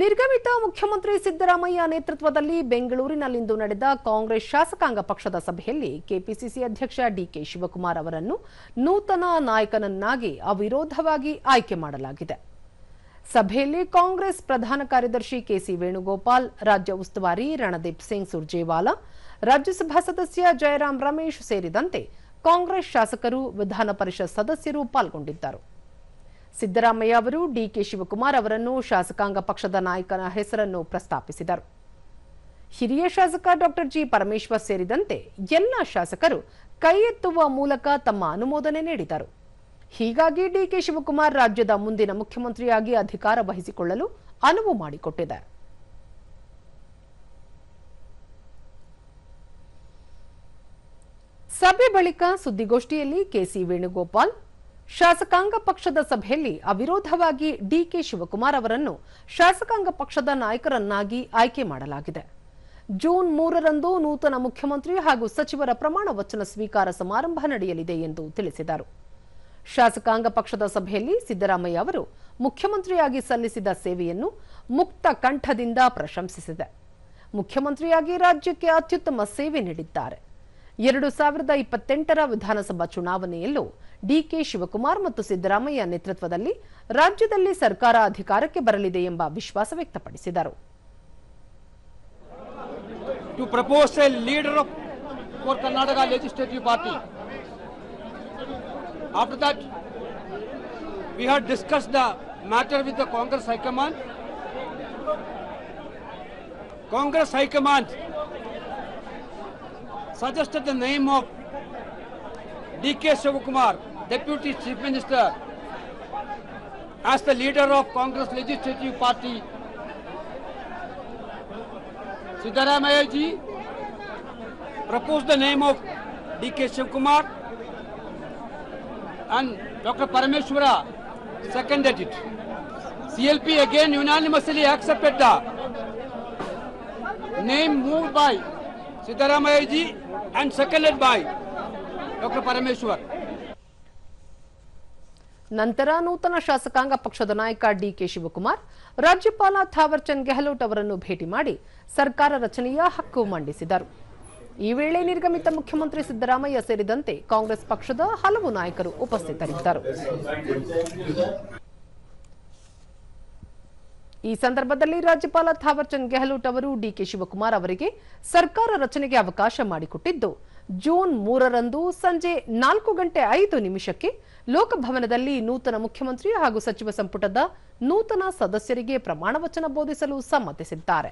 ನಿರ್ಗಮಿತ ಮುಖ್ಯಮಂತ್ರಿ ಸಿದ್ದರಾಮಯ್ಯ ನೇತೃತ್ವದಲ್ಲಿ ಬೆಂಗಳೂರಿನಲ್ಲಿಂದು ನಡೆದ ಕಾಂಗ್ರೆಸ್ ಶಾಸಕಾಂಗ ಪಕ್ಷದ ಸಭೆಯಲ್ಲಿ ಕೆಪಿಸಿಸಿ ಅಧ್ಯಕ್ಷ ಡಿಕೆ ಶಿವಕುಮಾರ್ ಅವರನ್ನು ನೂತನ ನಾಯಕನನ್ನಾಗಿ ಅವಿರೋಧವಾಗಿ ಆಯ್ಕೆ ಮಾಡಲಾಗಿದೆ. ಸಭೆಯಲ್ಲಿ ಕಾಂಗ್ರೆಸ್ ಪ್ರಧಾನ ಕಾರ್ಯದರ್ಶಿ ಕೆಸಿ ವೇಣುಗೋಪಾಲ್, ರಾಜ್ಯ ಉಸ್ತುವಾರಿ ರಣದೀಪ್ ಸಿಂಗ್ ಸುರ್ಜೇವಾಲಾ, ರಾಜ್ಯಸಭಾ ಸದಸ್ಯ ಜಯರಾಮ್ ರಮೇಶ್ ಸೇರಿದಂತೆ ಕಾಂಗ್ರೆಸ್ ಶಾಸಕರು, ವಿಧಾನ ಪರಿಷತ್ ಸದಸ್ಯರು ಪಾಲ್ಗೊಂಡಿದ್ದರು. ಸಿದ್ದರಾಮಯ್ಯ ಅವರು ಡಿಕೆ ಶಿವಕುಮಾರ್ ಅವರನ್ನು ಶಾಸಕಾಂಗ ಪಕ್ಷದ ನಾಯಕನ ಹೆಸರನ್ನು ಪ್ರಸ್ತಾಪಿಸಿದರು. ಹಿರಿಯ ಶಾಸಕ ಡಾ ಜಿ ಪರಮೇಶ್ವರ್ ಸೇರಿದಂತೆ ಎಲ್ಲ ಶಾಸಕರು ಕೈ ಎತ್ತುವ ಮೂಲಕ ತಮ್ಮ ಅನುಮೋದನೆ ನೀಡಿದರು. ಹೀಗಾಗಿ ಡಿಕೆ ಶಿವಕುಮಾರ್ ರಾಜ್ಯದ ಮುಂದಿನ ಮುಖ್ಯಮಂತ್ರಿಯಾಗಿ ಅಧಿಕಾರ ವಹಿಸಿಕೊಳ್ಳಲು ಅನುವು ಮಾಡಿಕೊಟ್ಟಿದೆ. ಸಭೆ ಬಳಿಕ ಸುದ್ದಿಗೋಷ್ಠಿಯಲ್ಲಿ ಕೆಸಿ ವೇಣುಗೋಪಾಲ್, ಶಾಸಕಾಂಗ ಪಕ್ಷದ ಸಭೆಯಲ್ಲಿ ಅವಿರೋಧವಾಗಿ ಡಿಕೆ ಶಿವಕುಮಾರ್ ಅವರನ್ನು ಶಾಸಕಾಂಗ ಪಕ್ಷದ ನಾಯಕರನ್ನಾಗಿ ಆಯ್ಕೆ ಮಾಡಲಾಗಿದೆ. ಜೂನ್ 3ರಂದು ನೂತನ ಮುಖ್ಯಮಂತ್ರಿ ಹಾಗೂ ಸಚಿವರ ಪ್ರಮಾಣ ವಚನ ಸ್ವೀಕಾರ ಸಮಾರಂಭ ನಡೆಯಲಿದೆ ಎಂದು ತಿಳಿಸಿದರು. ಶಾಸಕಾಂಗ ಪಕ್ಷದ ಸಭೆಯಲ್ಲಿ ಸಿದ್ದರಾಮಯ್ಯ ಅವರು ಮುಖ್ಯಮಂತ್ರಿಯಾಗಿ ಸಲ್ಲಿಸಿದ ಸೇವೆಯನ್ನು ಮುಕ್ತ ಕಂಠದಿಂದ ಪ್ರಶಂಸಿಸಿದೆ. ಮುಖ್ಯಮಂತ್ರಿಯಾಗಿ ರಾಜ್ಯಕ್ಕೆ ಅತ್ಯುತ್ತಮ ಸೇವೆ ನೀಡಿದ್ದಾರೆ. 2028ರ ವಿಧಾನಸಭಾ ಚುನಾವಣೆಯಲ್ಲೂ ಡಿಕೆ ಶಿವಕುಮಾರ್ ಮತ್ತು ಸಿದ್ದರಾಮಯ್ಯ ನೇತೃತ್ವದಲ್ಲಿ ರಾಜ್ಯದಲ್ಲಿ ಸರ್ಕಾರ ಅಧಿಕಾರಕ್ಕೆ ಬರಲಿದೆ ಎಂಬ ವಿಶ್ವಾಸ ವ್ಯಕ್ತಪಡಿಸಿದರು. To propose a leader for Karnataka Legislative Party. After that, we had discussed the matter with the Congress High Command. Congress High Command suggested the name of D.K. Shivakumar, Deputy Chief Minister, as the leader of Congress Legislative Party. Siddaramaiah ji proposed the name of D.K. Shivakumar and Dr. Parameshwara seconded it. CLP again unanimously accepted the name moved by Siddaramaiah ji and seconded by Dr. Parameshwar. ನಂತರ ನೂತನ ಶಾಸಕಾಂಗ ಪಕ್ಷದ ನಾಯಕ DK Shivakumar ರಾಜ್ಯಪಾಲ ಥಾವರ್ ಚಂದ್ ಗೆಹ್ಲೋಟ್ ಅವರನ್ನು ಭೇಟಿ ಮಾಡಿ ಸರ್ಕಾರ ರಚನೆಯ ಹಕ್ಕು ಮಂಡಿಸಿದರು. ಈ ವೇಳೆ ನಿರ್ಗಮಿತ ಮುಖ್ಯಮಂತ್ರಿ ಸಿದ್ದರಾಮಯ್ಯ ಸೇರಿದಂತೆ ಕಾಂಗ್ರೆಸ್ ಪಕ್ಷದ ಹಲವು ನಾಯಕರು ಉಪಸ್ಥಿತರಿದ್ದರು. ಈ ಸಂದರ್ಭದಲ್ಲಿ ರಾಜ್ಯಪಾಲ ಥಾವರ್ ಚಂದ್ ಗೆಹ್ಲೋಟ್ ಅವರು ಡಿಕೆ ಶಿವಕುಮಾರ್ ಅವರಿಗೆ ಸರ್ಕಾರ ರಚನೆಗೆ ಅವಕಾಶ ಮಾಡಿಕೊಟ್ಟಿದ್ದು, ಜೂನ್ 3ರಂದು ಸಂಜೆ 4:05 ಲೋಕಭವನದಲ್ಲಿ ನೂತನ ಮುಖ್ಯಮಂತ್ರಿ ಹಾಗೂ ಸಚಿವ ಸಂಪುಟದ ನೂತನ ಸದಸ್ಯರಿಗೆ ಪ್ರಮಾಣ ವಚನ ಬೋಧಿಸಲು ಸಮ್ಮತಿಸಿದ್ದಾರೆ.